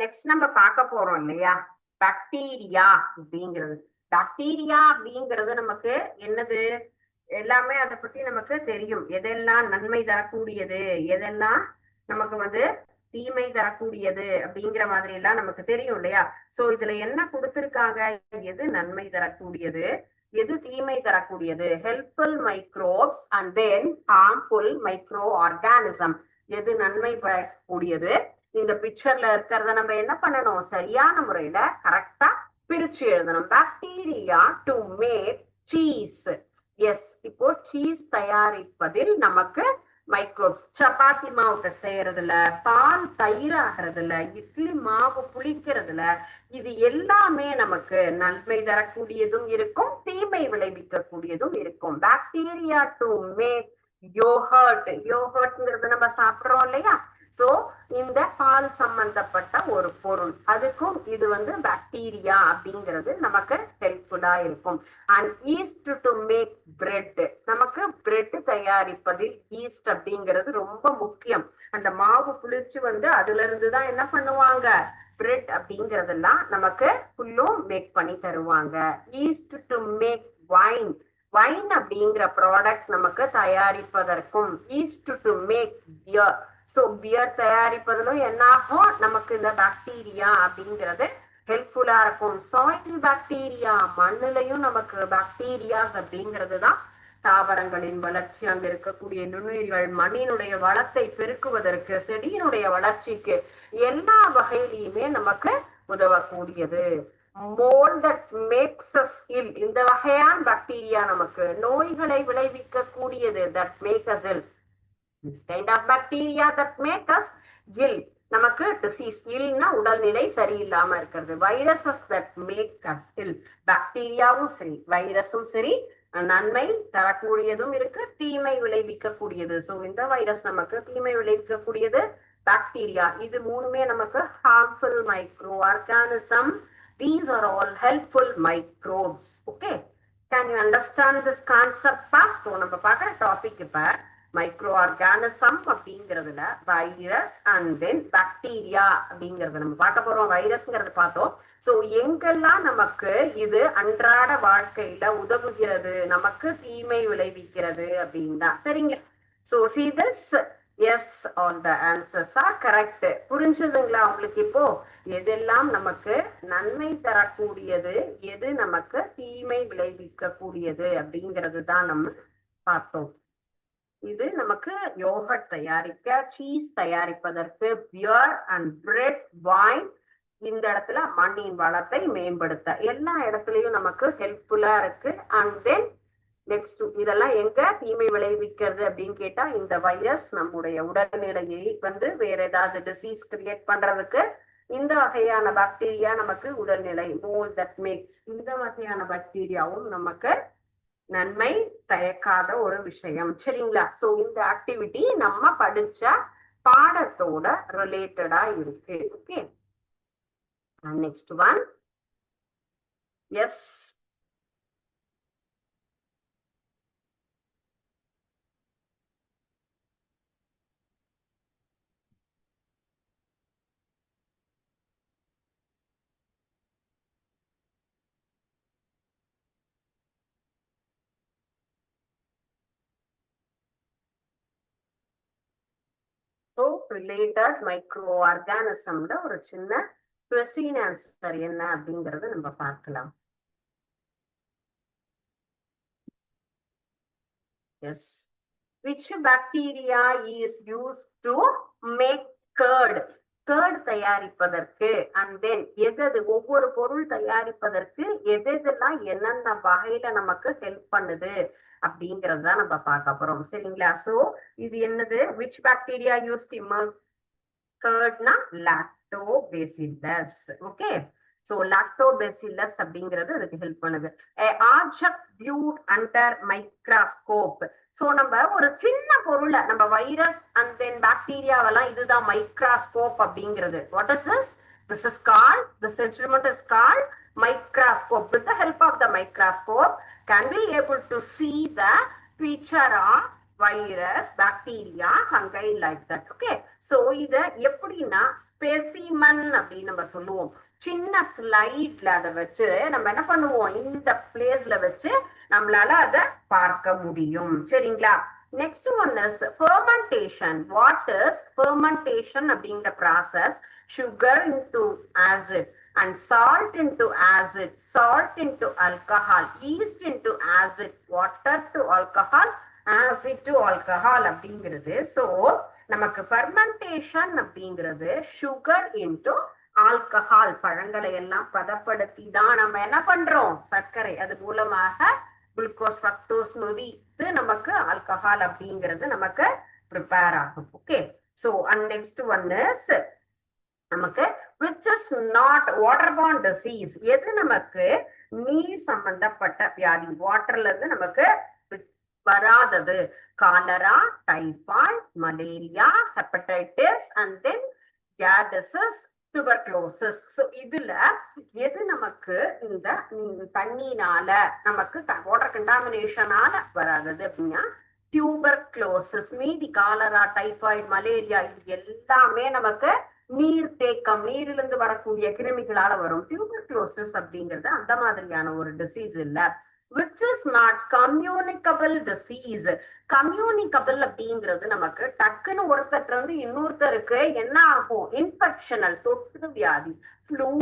நெக்ஸ்ட் நம்ம பார்க்க போறோம் இல்லையா, பாக்டீரியா அப்படிங்கிறது. பாக்டீரியா அப்படிங்கிறது நமக்கு என்னது, எல்லாமே அதை பத்தி நமக்கு தெரியும். எதெல்லாம் நன்மை தரக்கூடியது, எதெல்லாம் நமக்கு வந்து தீமை தரக்கூடியது அப்படிங்கிற மாதிரி எல்லாம் நமக்கு தெரியும் இல்லையா. சோ இதுல என்ன கொடுத்திருக்காங்க, எது நன்மை தரக்கூடியது, எது தீமை தரக்கூடியது, helpful microbes and then harmful micro organism, எது நன்மை பெறக்கூடியது. இந்த பிக்சர்ல இருக்கிறத நம்ம என்ன பண்ணணும், சரியான முறையில கரெக்டா பிரிச்சு எழுதணும். Bacteria to make cheese. Yes, இப்போ சீஸ் தயாரிப்பதில் நமக்கு மைக்ரோப்ஸ், சப்பாத்தி மாவு செய்யறதுல, பால் தயிர் ஆகிறதுல, இட்லி மாவு புளிக்கிறதுல, இது எல்லாமே நமக்கு நன்மை தரக்கூடியதும் இருக்கும், தீமை விளைவிக்க கூடியதும் இருக்கும். பாக்டீரியா டு மேக் யோகர்ட், யோகர்ட்ங்கிறது நம்ம சாப்பிடுறோம் இல்லையா. சோ இந்த பால் சம்பந்தப்பட்ட ஒரு பொருள், அதுக்கும் இது வந்து பாக்டீரியா அப்படிங்கிறது நமக்கு ஹெல்ப்ஃபுல்லா இருக்கும். And yeast to make bread, நமக்கு பிரெட் தயாரிப்பதில் ஈஸ்ட் அப்படிங்கிறது ரொம்ப முக்கியம். அந்த மாவு புளிச்சு வந்து அதுல இருந்துதான் என்ன பண்ணுவாங்க, பிரெட் அப்படிங்கறதெல்லாம் நமக்கு ஃபுல்லும் மேக் பண்ணி தருவாங்க. Yeast to make wine, wine அப்படிங்கிற ப்ராடக்ட் நமக்கு தயாரிப்பதற்கும். Yeast to make beer, so beer தயாரிப்பதிலும் என்ன ஆகும், நமக்கு இந்த பாக்டீரியா அப்படிங்கிறது ஹெல்ப்ஃபுல்லா இருக்கும். சாயில் பாக்டீரியா, மண்ணுலையும் நமக்கு பாக்டீரியாஸ் அப்படிங்கிறது தான் தாவரங்களின் வளர்ச்சி, அங்க இருக்கக்கூடிய நுண்ணுயிர்கள் மண்ணினுடைய வளத்தை பெருக்குவதற்கு, செடியினுடைய வளர்ச்சிக்கு எல்லா வகையிலுமே நமக்கு உதவக்கூடியது. Mould that makes us ill, இந்த வகையான பாக்டீரியா நமக்கு நோய்களை விளைவிக்க கூடியது. That make us ill, this kind of bacteria that make us ill, நமக்கு டிசீஸ், இல்னா உடல்நிலை சரியில்லாம இருக்கிறது. Viruses that make us ill, பாக்டீரியாவும் சரி வைரஸும் சரி நன்மை தரக்கூடியதும் இருக்கு, தீமை விளைவிக்க கூடியது. சோ இந்த வைரஸ் நமக்கு தீமை விளைவிக்க கூடியது, பாக்டீரியா. இது மூணுமே நமக்கு harmful micro organism. These are all helpful microbes. Okay, can you understand this concept? So நம்ம பார்க்குற டாபிக் இப்ப மைக்ரோ ஆர்கானிசம் அப்படிங்கிறதுல வைரஸ் அண்ட் தென் பாக்டீரியா அப்படிங்கறத நம்ம பார்க்க போறோம். வைரஸ்ங்கிறது பார்த்தோம். சோ எங்கெல்லாம் நமக்கு இது அன்றாட வாழ்க்கையில உதவுகிறது, நமக்கு தீமை விளைவிக்கிறது அப்படின்னா சரிங்க. So see this, yes, all the answers are correct. புரிஞ்சுதுங்களா உங்களுக்கு? இப்போ எதெல்லாம் நமக்கு நன்மை தரக்கூடியது, எது நமக்கு தீமை விளைவிக்க கூடியது அப்படிங்கிறது தான் நம்ம பார்த்தோம். இது நமக்கு யோகர்ட் தயாரிக்க, சீஸ் தயாரிப்பதற்கு, பியர் அண்ட் பிரெட், வைன், இந்த இடத்துல மண்ணின் வளத்தை மேம்படுத்த எல்லா இடத்துலயும் நமக்கு ஹெல்ப்ஃபுல்லா இருக்கு. அண்ட் தென் நெக்ஸ்ட் இதெல்லாம் எங்க தீமை விளைவிக்கிறது அப்படின்னு கேட்டா, இந்த வைரஸ் நம்முடைய உடல்நிலையை வந்து வேற ஏதாவது டிசீஸ் கிரியேட் பண்றதுக்கு இந்த வகையான பாக்டீரியா நமக்கு உடல்நிலை மோல் தட் மேக்ஸ் இந்த வகையான பாக்டீரியாவும் நமக்கு நன்மை தயக்காத ஒரு விஷயம். சரிங்களா? சோ இந்த ஆக்டிவிட்டி நம்ம படிச்ச பாடத்தோட ரிலேட்டடா இருக்கு. Okay, next one. Yes, so related micro ஆர்கானிசம்ல ஒரு சின்ன கொஸ்டின் ஆன்சர் என்ன அப்படிங்கறது நம்ம பார்க்கலாம். Yes, which bacteria is used to make curd? curd தயாரிப்பதற்கு and then எது ஒவ்வொரு பொருள் தயாரிப்பதற்கு எதெல்லாம் என்னென்ன வகையில நமக்கு ஹெல்ப் பண்ணுது அப்படிங்கறதுதான் நம்ம பார்க்க போறோம். சரிங்களா? சோ இது என்னது? which bacteria used to make curd na lactobacillus. Okay, so lactobacillus அப்படிங்கிறது அதுக்கு ஹெல்ப் பண்ணுது. object viewed under microscope. So நம்ம ஒரு சின்ன பொருளை நம்ம வைரஸ் அண்ட் தென் பாக்டீரியாவெல்லாம் இதுதான் மைக்ராஸ்கோப் அப்படிங்கிறது. What is this? This is called, this instrument is called microscope. With the help of the microscope, can we able to see the feature of virus, bacteria, fungi like that. Okay, so இத எப்படின்னா specimen அப்படின்னு நம்ம சொல்லுவோம். சின்ன ஸ்லைட்ல அதை வச்சு நம்ம என்ன பண்ணுவோம், இந்த பிளேஸ்ல வச்சு நம்மளால அதை பார்க்க முடியும். சரிங்களா? Next one is fermentation. What is fermentation அப்படிங்கிற process? Sugar into acid and salt into acid, salt into alcohol, yeast into acid, water to alcohol, acid to alcohol அப்படிங்கிறது. சோ நமக்கு ஃபெர்மெண்டேஷன் அப்படிங்கிறது சுகர் இன்டு ஆல்கஹால், பழங்களை எல்லாம் பதப்படுத்தி தான் நம்ம என்ன பண்றோம், சர்க்கரை அது மூலமாக குளுக்கோஸ் ஃப்ரக்டோஸ் நொதித்து நமக்கு ஆல்கஹால் அப்படிங்கிறது நமக்கு ப்ரிப்பேர் ஆகும். Okay, so and next one is நமக்கு which is not waterborne disease. எது நமக்கு நீர் சம்பந்தப்பட்ட வியாதி, வாட்டர்ல இருந்து நமக்கு வராதது? Cholera, typhoid, malaria, hepatitis and then கேடிசஸ், டியூபர்குலோசிஸ். சோ இதுல எது நமக்கு இந்த தண்ணினால நமக்கு வாட்டர் கண்டாமினேஷனால வராதது அப்படின்னா டியூபர்குலோசிஸ். மீதி காலரா, டைபாய்டு, மலேரியா இது எல்லாமே நமக்கு நீர் தேக்கம், நீரிலிருந்து வரக்கூடிய கிருமிகளால வரும். டியூபர்குலோசிஸ் அப்படிங்கிறது அந்த மாதிரியான ஒரு டிசீஸ் இல்ல. which is not communicable disease. Communicable அப்படிங்கிறது நமக்கு டக்குன்னு ஒருத்தர் இருந்து இன்னொருத்தருக்கு என்ன ஆகும், இன்ஃபெக்ஷனல் தொற்று வியாதி, flu,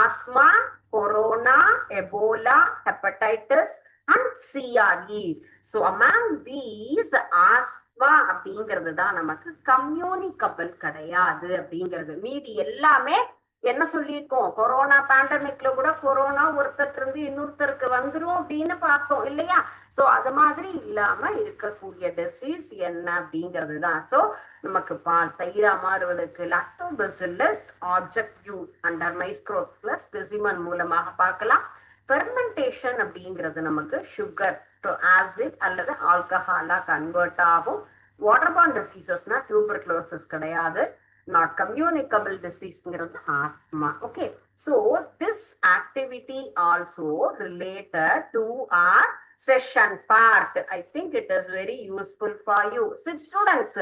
asthma, corona, Ebola, hepatitis and CRE. so among these asthma அப்படிங்கிறது தான் நமக்கு கம்யூனிகபிள் கிடையாது அப்படிங்கிறது. மீதி எல்லாமே என்ன சொல்லியிருக்கோம், கொரோனா பேண்டமிக்ல கூட கொரோனா ஒருத்தர் இருந்து இன்னொருத்தருக்கு வந்துரும் அப்படின்னு பார்த்தோம் இல்லையா? சோ அது மாதிரி இல்லாம இருக்கக்கூடிய டிசீஸ் என்ன அப்படிங்கிறது தான். சோ நமக்கு தயிரா மாறுவதற்கு lactobacillus object view under microscope specimen மூலமாக பார்க்கலாம். ஃபெர்மெண்டேஷன் அப்படிங்கிறது நமக்கு சுகர் டு ஆசிட் அல்லது ஆல்கஹாலா கன்வெர்ட் ஆகும். வாட்டர்பார்ன் டிசீசஸ்னா டியூபர்குலோசிஸ் கிடையாது. not communicable disease ங்கிறது asthma. Okay, so this activity also related to our session part. I think it is very useful for you. So students,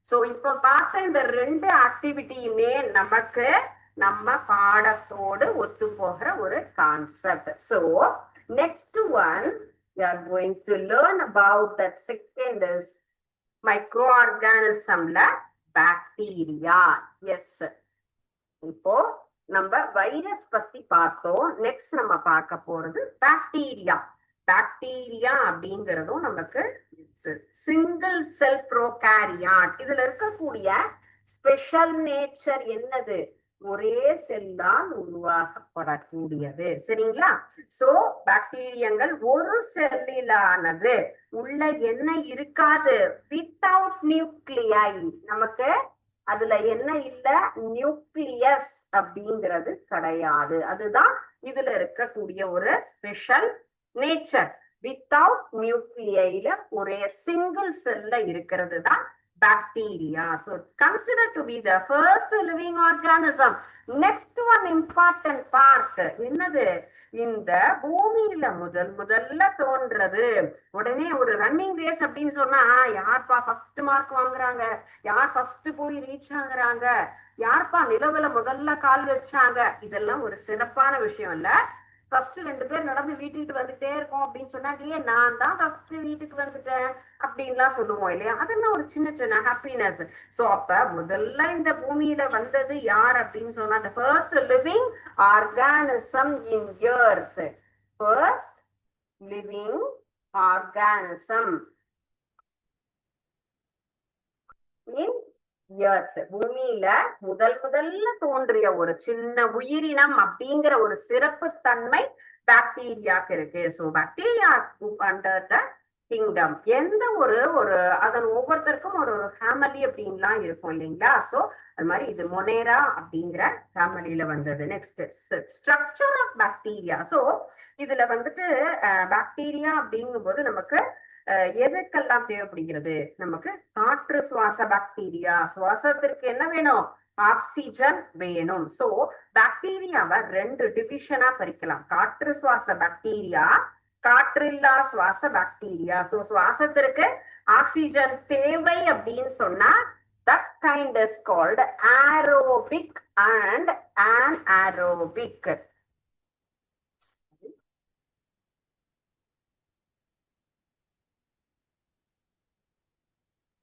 so இப்போ பார்த்த இந்த ரெண்டு ஆக்டிவிட்டியுமே நமக்கு நம்ம பாடத்தோடு ஒத்து போகிற ஒரு concept. So next one we are going to learn about that second is microorganismல பாக்டீரியா. எஸ், இப்போ நம்ம வைரஸ் பத்தி பார்த்தோம். நெக்ஸ்ட் நம்ம பார்க்க போறது பாக்டீரியா. பாக்டீரியா அப்படிங்கிறதும் நமக்கு சிங்கிள் செல் ப்ரோகாரியாட். இதுல இருக்கக்கூடிய ஸ்பெஷல் நேச்சர் என்னது, ஒரே செல்லால் உருவாக்கப்படக்கூடியது. சரிங்களா? சோ பாக்டீரியங்கள் ஒரு செல்லிலானது. உள்ள என்ன இருக்காது? வித்தவுட் நியூக்ளியை. நமக்கு அதுல என்ன இல்ல? நியூக்ளியஸ் அப்படிங்கிறது கிடையாது. அதுதான் இதுல இருக்கக்கூடிய ஒரு ஸ்பெஷல் நேச்சர். வித்தவுட் நியூக்ளியில ஒரே சிங்கிள் செல்ல இருக்கிறது தான் bacteria. So consider to be the first living organism. Next one important part என்னது? இந்த பூமியில முதல்ல தோன்றது. உடனே ஒரு ரன்னிங் ரேஸ் அப்படின்னு சொன்னா யார்ப்பா ஃபர்ஸ்ட் மார்க் வாங்குறாங்க, யார் ஃபர்ஸ்ட் போய் ரீச் ஆகுறாங்க, யார்ப்பா நிலவுல முதல்ல கால் வச்சாங்க, இதெல்லாம் ஒரு சிறப்பான விஷயம் இல்ல. ஃபர்ஸ்ட் 2 பேர் நடந்து வீட்டுக்கு வந்துட்டே இருக்கோம் அப்படின்னு சொன்னா இல்லையே, நான் தான் ஃபர்ஸ்ட் வீட்டுக்கு வந்துட்டேன் அப்படின்லாம் சொல்லுவோம் இல்லையா? அதெல்லாம் ஒரு சின்ன சின்ன ஹாப்பினஸ். சோ அப்ப முதல்ல இந்த பூமியில வந்தது யார் அப்படின்னு சொன்னா the first living organism in earth. First living organism in earth. பூமியில முதல்ல தோன்றிய ஒரு சின்ன உயிரினம் அப்படிங்கிற ஒரு சிறப்பு தன்மை பாக்டீரியாக்கு இருக்கு. So bacteria under the kingdom. எந்த ஒரு அதன் ஒவ்வொருத்தருக்கும் ஒரு ஃபேமிலி அப்படின்லாம் இருக்கும் இல்லைங்களா? சோ அது மாதிரி இது மொனேரா அப்படிங்கிற ஃபேமிலியில வந்தது. Next structure of bacteria. So இதுல வந்துட்டு பாக்டீரியா அப்படிங்கும் போது நமக்கு எதுக்கெல்லாம் தேவைப்படுகிறது? நமக்கு காற்று சுவாச பாக்டீரியா. சுவாசத்திற்கு என்ன வேணும்? ஆக்சிஜன் வேணும். சோ பாக்டீரியாவை 2 டிவிஷனா பிரிக்கலாம். காற்று சுவாச பாக்டீரியா, காற்றில்லா சுவாச பாக்டீரியா. சோ சுவாசத்திற்கு ஆக்சிஜன் தேவை அப்படின்னு சொன்னா that kind is called aerobic and anaerobic.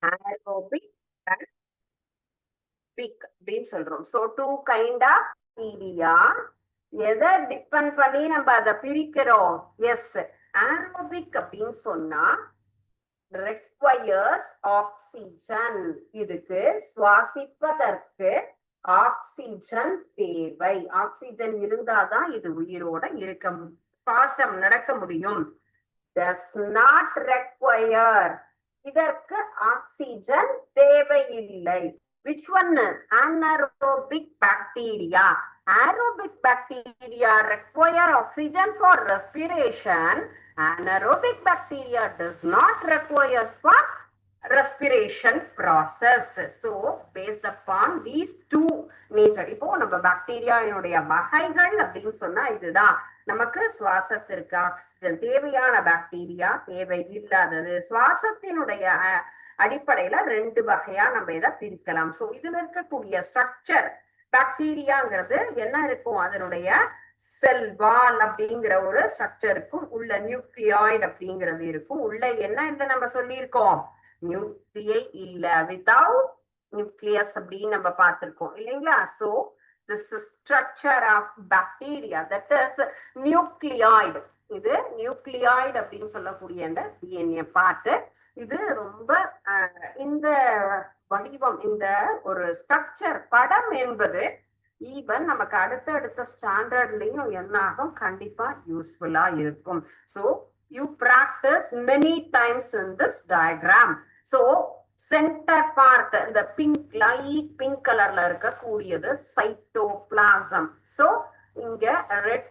Aerobic and பிக் அப்படின்னு சொல்றோம். So 2 kind of bacteria. எதை டிபெண்ட் பண்ணி நம்ம அதை பிரிக்கிறோம்? எஸ், aerobic அப்படின்னு சொன்னா requires oxygen. இதுக்கு சுவாசிப்பதற்கு ஆக்சிஜன் தேவை. ஆக்சிஜன் இருந்தாதான் இது உயிரோட இருக்க சுவாசம் நடக்க முடியும். does not require. இதற்கு ஆக்சிஜன் தேவையில்லை. Which one? Anaerobic bacteria. Aerobic bacteria require oxygen for respiration. Anaerobic bacteria does not require for respiration process. So based upon these two nature. இப்போ நம்ம பாக்டீரியாவினுடைய வகைகள் அப்படின்னு சொன்னா இதுதான். நமக்கு சுவாசத்திற்கு ஆக்சிஜன் தேவையான பாக்டீரியா, தேவை இல்லாதது. சுவாசத்தினுடைய அடிப்படையில 2 வகையா நம்ம இதை பிரிக்கலாம். சோ இதுல இருக்கக்கூடிய ஸ்ட்ரக்சர் பாக்டீரியாங்கிறது என்ன இருக்கும்? அதனுடைய செல் வால் அப்படிங்கிற ஒரு ஸ்ட்ரக்சருக்கும் உள்ள நியூக்ளியாய்டு அப்படிங்கிறது இருக்கும். உள்ள என்ன என்று நம்ம சொல்லியிருக்கோம்? நியூக்ளியை இல்ல, வித்தவுட் நியூக்ளியஸ் அப்படின்னு நம்ம பார்த்திருக்கோம் இல்லைங்களா? So this structure of bacteria, that is nucleoid. இது நியூக்ளியாய்டு அப்படின்னு சொல்லக்கூடிய அந்த டிஎன்ஏ பார்ட். இது ரொம்ப இந்த வடிவம், இந்த ஒரு ஸ்ட்ரக்சர் படம் என்பது ஈவன் நமக்கு அடுத்த ஸ்டாண்டர்ட்லயும் என்ன ஆகும்? கண்டிப்பா யூஸ்ஃபுல்லா இருக்கும். So you practice many times in this diagram. So centre part, இந்த பிங்க், லைட் பிங்க் கலர்ல இருக்கக்கூடியது சைட்டோபிளாசம். சோ இங்க ரெட்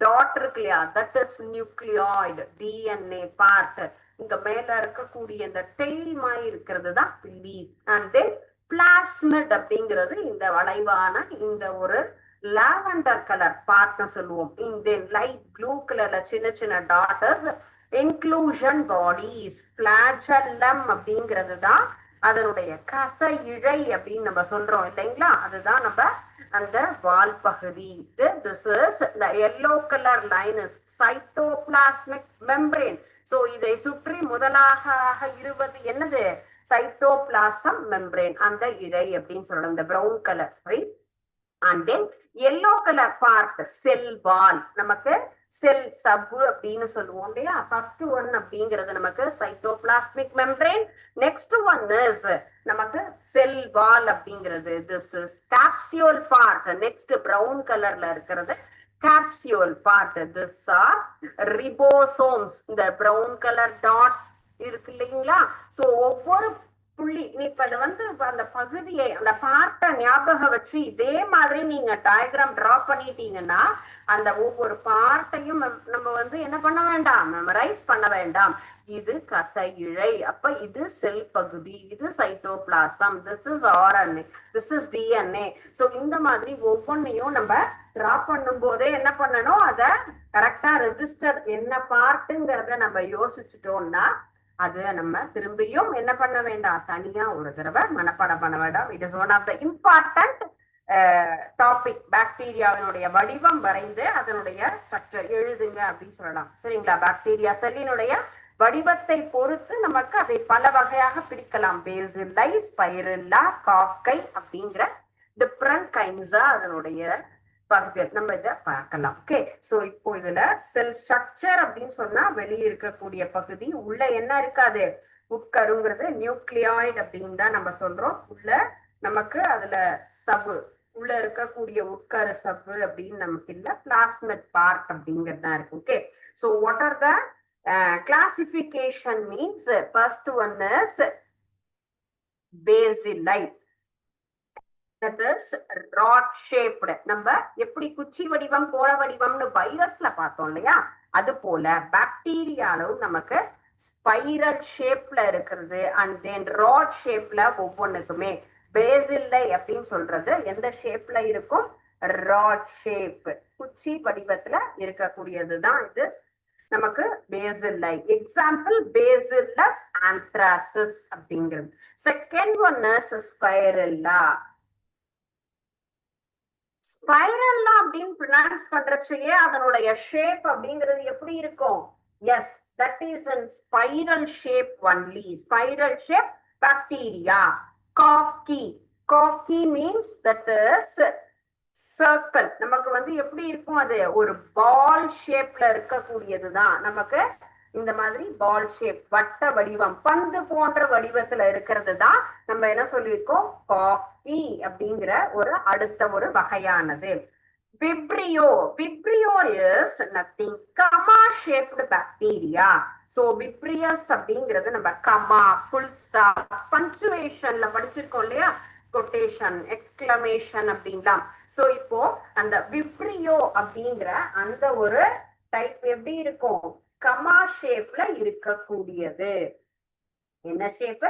டாட் இருக்கு இல்லையா? That is nucleoid DNA part. இங்க மேல இருக்கக்கூடிய இந்த டெய்ல் மாதிரி இருக்கிறது தான் லீஃப். அண்ட் தென் பிளாஸ்மிட் அப்படிங்கிறது இந்த வளைவான இந்த ஒரு லாவெண்டர் கலர் பார்ட்னு சொல்லுவோம். இந்த லைட் ப்ளூ கலர்ல சின்ன சின்ன டாட்டர்ஸ் இன்க்ளூஷன் பாடிஸ். பிளாஜெல்லம் அப்படிங்கிறது தான் அதனுடைய கச இழை அப்படின்னு நம்ம சொல்றோம் இல்லைங்களா? அதுதான் நம்ம அந்த வால் பகுதி. This is the yellow color line is cytoplasmic membrane. So இதை சுற்றி முதலாக இருவது என்னது? சைட்டோபிளாசம் மெம்பரேன், அந்த இழை அப்படின்னு சொல்லணும். இந்த brown colour right. and then yellow color part cell wall நமக்கு செல் சப் அப்படின்னு சொல்லுவோம் இல்லையா. ஃபர்ஸ்ட் ஒன் அப்படிங்கிறது நமக்கு cytoplasmic membrane, next one is நமக்கு செல் வால் அப்படிங்கிறது this is capsule part. Next brown கலர்ல இருக்கிறது capsule part. This are ribosomes. இந்த brown color dot இருக்கு இல்லைங்களா. சோ ஒவ்வொரு புள்ளி நீ இப்ப அது வந்து அந்த பகுதியை அந்த பார்ட்டை ஞாபகம் வச்சு இதே மாதிரி நீங்க டயக்ராம் டிரா பண்ணிட்டீங்கன்னா அந்த ஒவ்வொரு பார்ட்டையும் நம்ம வந்து என்ன பண்ண வேண்டாம், மெமரைஸ் பண்ண வேண்டாம். இது கசை இழை, அப்ப இது செல் பகுதி, இது cytoplasm, this is RNA, this is DNA. So இந்த மாதிரி ஒவ்வொன்னையும் நம்ம டிரா பண்ணும் போதே என்ன பண்ணணும், அத கரெக்டா ரெஜிஸ்டர் என்ன பார்ட்டுங்கிறத நம்ம யோசிச்சுட்டோம்னா அது நம்ம திரும்பியும் என்ன பண்ண வேண்டாம், தனியா ஒரு தடவை மனப்பாடம் பண்ண வேண்டாம். It is one of the important topic. பாக்டீரியாவினுடைய வடிவம் வரைந்து அதனுடைய ஸ்ட்ரக்சர் எழுதுங்க அப்படின்னு சொல்லலாம். சரிங்களா. பாக்டீரியா செல்லினுடைய வடிவத்தை பொறுத்து நமக்கு அதை பல வகையாக பிரிக்கலாம். பேசில்லை, ஸ்பைரல்லா, காக்கை அப்படிங்கிற டிஃப்ரெண்ட் கைண்ட்ஸா அதனுடைய பகுதிகள் நம்ம இதை பார்க்கலாம். ஓகே. சோ இப்போ இதுல செல் ஸ்ட்ரக்சர் அப்படின்னு சொன்னா வெளியே இருக்கக்கூடிய பகுதி, உள்ள என்ன இருக்காது, உட்கருங்கிறது நியூக்ளியாய்டு அப்படின்னு தான் நம்ம சொல்றோம். உள்ள நமக்கு அதுல சவ்வு உள்ள இருக்கக்கூடிய உட்கரு சவ்வு அப்படின்னு நமக்கு இல்ல, பிளாஸ்மிட் பார்ட் அப்படிங்கிறது தான் இருக்கு. Okay. So what are the classification means, first one is bacilli. that is rod shaped. நம்ம எப்படி குச்சி வடிவம் கோள வடிவம்னு வைரஸ்ல பார்த்தோம் இல்லையா, அது போல பாக்டீரியாலும் நமக்கு ஸ்பைரல் ஷேப்ல இருக்கிறது அண்ட் தென் ராட் ஷேப்ல ஒவ்வொன்றுக்குமே. பேசில்லை அப்படின்னு சொல்றது எந்த ஷேப்ல இருக்கும், ராட் ஷேப், குச்சி வடிவத்துல இருக்கக்கூடியதுதான் இது நமக்கு பேசில்லை. எக்ஸாம்பிள் பேசில்லஸ் ஆந்த்ராசிஸ் அப்படிங்கிறது. Second one is spirilla. Spirilla அப்படின்னு ப்ரொனவுன்ஸ் பண்றச்சையே அதனுடைய ஷேப் அப்படிங்கிறது எப்படி இருக்கும், yes that is in spiral shape only. Spiral shape bacteria. Cocci, cocci means that is circle. நமக்கு வந்து எப்படி இருக்கும், அது ஒரு பால் ஷேப்ல இருக்கக்கூடியதுதான். நமக்கு இந்த மாதிரி பால் ஷேப், வட்ட வடிவம், பந்து போன்ற வடிவத்துல இருக்கிறது தான் நம்ம என்ன சொல்லியிருக்கோம், காக்கி அப்படிங்கிற ஒரு அடுத்த ஒரு வகையானது. Vibrio, vibrio is nothing comma shaped bacteria. So vibrios அப்படிங்கிறது நம்ம கமா, ஃபுல் ஸ்டாப், பஞ்சுவேஷன்ல படிச்சிருக்கோம் இல்லையா, கொட்டேஷன், எக்ஸ்கிளமேஷன் அப்படின்லாம். சோ இப்போ அந்த விப்ரியோ அப்படிங்கிற அந்த ஒரு டைப் எப்படி இருக்கும், கமா ஷேப்ல இருக்கக்கூடியது. என்ன ஷேப்,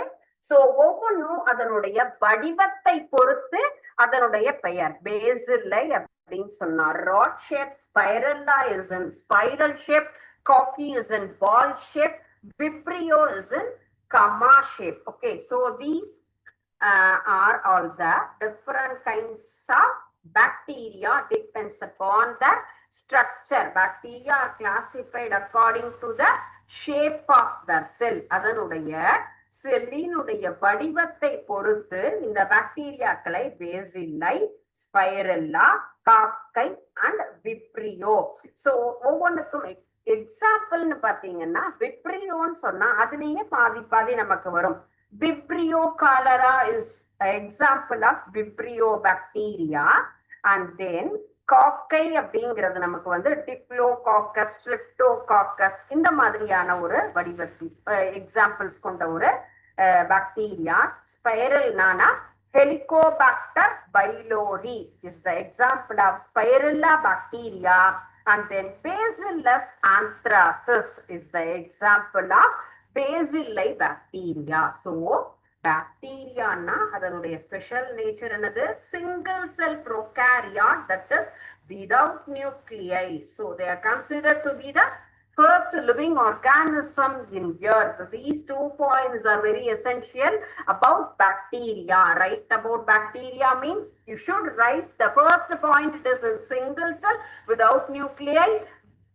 சோ ஒவ்வொன்றும் அதனுடைய வடிவத்தை பொறுத்து அதனுடைய பெயர். பேசில்லை அப்படின்னு சொன்னா rod shape, spirilla is in spiral shape, cocci is in ball shape, vibrio is in comma shape. Okay. So these are all the different kinds of bacteria depends upon the structure. Bacteria are classified according to the shape of the cell. அதனுடைய செல்லினுடைய வடிவத்தை பொறுத்து இந்த பாக்டீரியாக்களை பேசில்லை, ஸ்பைரல்லா, காக்கை and Vibrio. So ஒவ்வொன்றுக்கும் எக்ஸாம்பிள்னு பாத்தீங்கன்னா விப்ரியோன்னு சொன்னா அதுலயே பாதி பாதி நமக்கு வரும். Vibrio cholera is an example of Vibrio bacteria. And then காக்கை அப்படிங்கிறது நமக்கு வந்து டிப்ளோகாக்கஸ், ஸ்ட்ரெப்டோகாக்கஸ் இந்த மாதிரியான ஒரு வடிவத்தில் எக்ஸாம்பிள்ஸ் கொண்ட ஒரு பாக்டீரியாஸ். ஸ்பைரல்னா Helicobacter pylori is the example of Spirilla bacteria. And then Bacillus anthracis is the example of bacilli bacteria. So பாக்டீரியானா அதனுடைய ஸ்பெஷல் நேச்சர் என்னது, single cell prokaryote, that is without nuclei. So they are considered to be the first living organism in earth. These 2 points are very essential about bacteria. Write about bacteria means you should write the first point, it is a single cell without nuclei,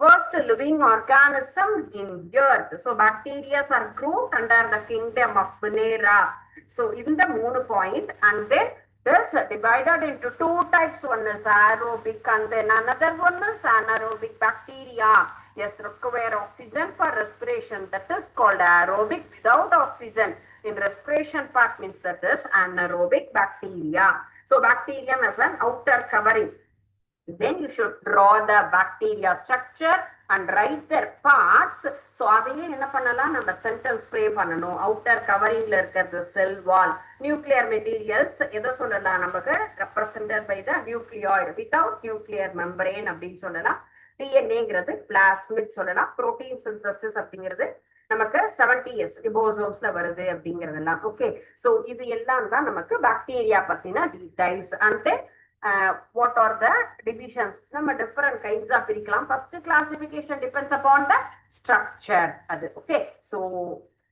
first living organism in earth. So bacteria are grouped under the kingdom of Venera. So in the 3 point, and then is divided into two types. One is aerobic and then another one is anaerobic bacteria. Yes, require oxygen for respiration. That is called aerobic. Without oxygen in respiration part means that is anaerobic bacteria. So bacterium as an outer covering. Then you should draw the bacteria structure and write their parts. So அதையே என்ன பண்ணலாம், நம்ம sentence spray பண்ணணும். outer covering ல இருக்கிறது cell wall. nuclear materials எதை சொல்லலாம், நமக்கு represented by the nucleoid. without nuclear membrane அப்படின்னு சொல்லலாம். டிஎன்ஏங்கிறது பிளாஸ்மிட் சொல்லலாம். புரோட்டீன் சிந்தசிஸ் அப்படிங்கிறது நமக்கு 70s ரிபோசோம்ஸ்ல வருது அப்படிங்கிறதெல்லாம். ஓகே, சோ இது எல்லாம் தான் நமக்கு பாக்டீரியா பத்தின details. And what are the divisions? நம்ம different kinds of பிரிக்கலாம். First classification depends upon the structure. அது ஓகே. so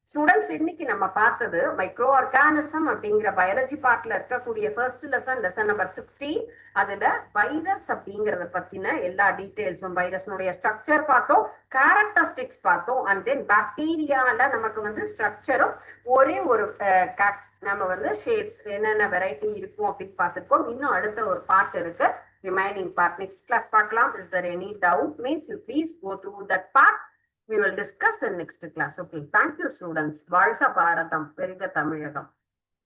ஸ்டூடெண்ட்ஸ், இன்னைக்கு நம்ம பார்த்தது மைக்ரோ ஆர்கானிசம் அப்படிங்கிற பயாலஜி பார்ட்ல இருக்கக்கூடிய ஃபர்ஸ்ட் லெசன் நம்பர் 16. அதுல வைரஸ் அப்படிங்கறத பத்தின எல்லா டீடைல்ஸும், வைரஸ்னுடைய ஸ்ட்ரக்சர் பார்த்தோம், கேரக்டரிஸ்டிக்ஸ் பார்த்தோம். அண்ட் தென் பாக்டீரியால நமக்கு வந்து ஸ்ட்ரக்சரும் ஒரே ஒரு நம்ம வந்து ஷேப்ஸ் என்னென்ன வெரைட்டி இருக்கும் அப்படின்னு பார்த்துருக்கோம். இன்னும் அடுத்த ஒரு பார்ட் இருக்கு, ரிமைனிங் பார்ட் நெக்ஸ்ட் கிளாஸ் பார்க்கலாம். Is there any doubt means you please go through that part. We will discuss in next class. Okay, thank you students. வாழ்க பாரதம், பெருக தமிழகம்.